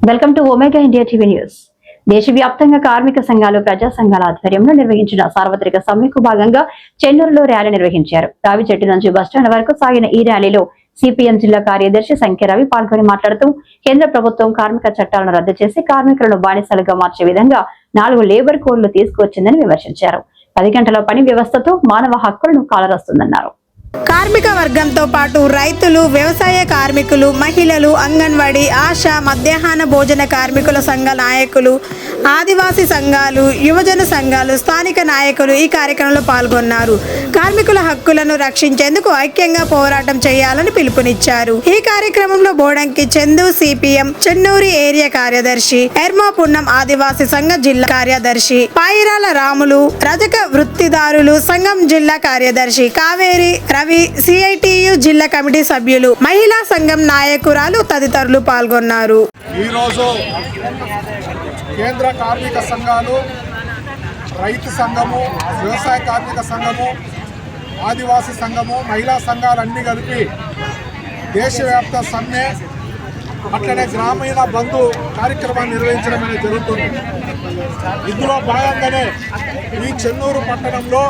Welcome to omega India TV news. దేశవ్యాప్తంగా కార్మిక సంఘాలు ప్రజా సంఘాల ఆధ్వర్యంలో నిర్వహించిన సార్వత్రిక సమ్మెకు భాగంగా చెన్నూరులో ర్యాలీ నిర్వహించారు. రావిచెట్టు నుంచి బస్టాండ్ వరకు సాగిన ఈ ర్యాలీలో సిపిఎం జిల్లా కార్యదర్శి సంఖ్యరవి పాల్గొని మాట్లాడుతూ కేంద్ర ప్రభుత్వం కార్మిక చట్టాలను రద్దు చేసి కార్మికులను బానిసలుగా మార్చే విధంగా 4 లేబర్ కోడ్లు తీసుకువచ్చిందని విమర్శించారు. 10 గంటల పని వ్యవస్థతో మానవ హక్కులను కాలరాస్తుందన్నారు. కార్మిక వర్గంతో పాటు రైతులు, వ్యవసాయ కార్మికులు, మహిళలు, అంగన్వాడీ, ఆశా, మధ్యాహ్న భోజన కార్మికుల సంఘ నాయకులు, ఆదివాసీ సంఘాలు, యువజన సంఘాలు, స్థానిక నాయకులు ఈ కార్యక్రమంలో పాల్గొన్నారు. కార్మికుల హక్కులను రక్షించేందుకు ఐక్యంగా పోరాటం చేయాలని పిలుపునిచ్చారు. ఈ కార్యక్రమంలో బోడంకి చందు సిపిఎం చెన్నూరి ఏరియా కార్యదర్శి, ఎర్మా పున్నం ఆదివాసీ సంఘ జిల్లా కార్యదర్శి, పాయిరాల రాములు, రజక వృత్తిదారులు సంఘం జిల్లా కార్యదర్శి కావేరి రవి, సిఐటియు జిల్లా కమిటీ సభ్యులు, మహిళా సంఘం నాయకురాలు తదితరులు పాల్గొన్నారు. ఈరోజు కేంద్ర కార్మిక సంఘాలు, రైతు సంఘము, వ్యవసాయ కార్మిక సంఘము, ఆదివాసీ సంఘము, మహిళా సంఘాలు అన్నీ కలిపి దేశవ్యాప్త సమ్మె అట్లనే గ్రామీణ బంధు కార్యక్రమాన్ని నిర్వహించడం అనేది జరుగుతుంది. ఇందులో భాగంగానే ఈ చెన్నూరు పట్టణంలో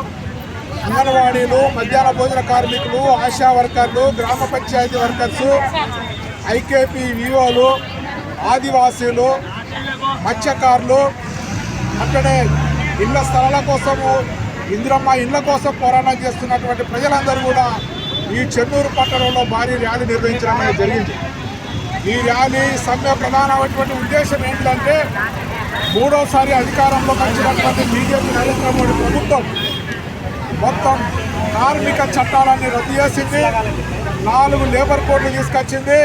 అంగన్వాడీలు, మధ్యాహ్న భోజన కార్మికులు, ఆశా వర్కర్లు, గ్రామ పంచాయతీ వర్కర్సు, ఐకేపీ వివోలు, ఆదివాసీలు, మత్స్యకారులు, అక్కడే ఇళ్ల స్థలాల కోసము, ఇందిరమ్మ ఇళ్ల కోసం పోరాటం చేస్తున్నటువంటి ప్రజలందరూ కూడా ఈ చెన్నూరు పట్టణంలో భారీ ర్యాలీ నిర్వహించడం అనేది జరిగింది. ఈ ర్యాలీ సమ్మె ప్రధానమైనటువంటి ఉద్దేశం ఏంటంటే 3వసారి అధికారంలోకి వచ్చినటువంటి బీజేపీ నరేంద్ర మోడీ ప్రభుత్వం మొత్తం కార్మిక చట్టాలన్నీ రద్దు చేసింది. 4 లేబర్ కోడ్లు తీసుకొచ్చింది.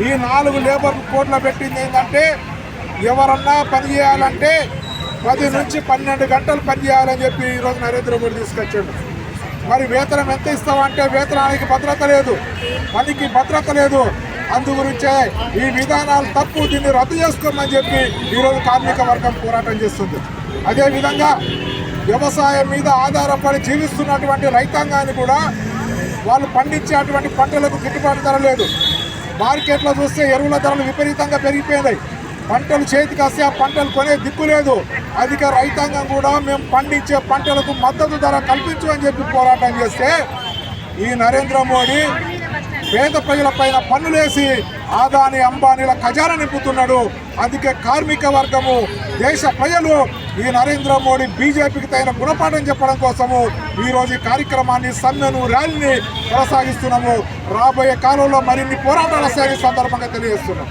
ఈ 4 లేబర్ కోడ్లు పెట్టింది ఏంటంటే ఎవరన్నా పని చేయాలంటే 10 నుంచి 12 గంటలు పని చేయాలని చెప్పి ఈరోజు నరేంద్ర మోడీ తీసుకొచ్చాడు. మరి వేతనం ఎంత ఇస్తామంటే వేతనానికి భద్రత లేదు, పనికి భద్రత లేదు. అందు గురించే ఈ విధానాలు తప్పు, దీన్ని రద్దు చేసుకోమని చెప్పి ఈరోజు కార్మిక వర్గం పోరాటం చేస్తుంది. అదేవిధంగా వ్యవసాయం మీద ఆధారపడి జీవిస్తున్నటువంటి రైతాంగాన్ని కూడా వాళ్ళు పండించేటువంటి పంటలకు గిట్టుబాటు ధర లేదు. మార్కెట్లో చూస్తే ఎరువుల ధరలు విపరీతంగా పెరిగిపోయినాయి. పంటలు చేతికి వస్తే ఆ పంటలు కొనే దిక్కు లేదు. అధిక రైతాంగం కూడా మేము పండించే పంటలకు మద్దతు ధర కల్పించు అని చెప్పి పోరాటం చేస్తే ఈ నరేంద్ర మోడీ పేద ప్రజలపైన పన్నులేసి ఆదాని అంబానీల ఖజానా నింపుతున్నాడు. అందుకే కార్మిక వర్గము, దేశ ప్రజలు ఈ నరేంద్ర మోడీ బీజేపీకి తగిన గుణపాఠం చెప్పడం కోసము ఈరోజు ఈ కార్యక్రమాన్ని, సమ్మెను, ర్యాలీని కొనసాగిస్తున్నాము. రాబోయే కాలంలో మరిన్ని పోరాటాల సందర్భంగా తెలియజేస్తున్నాం.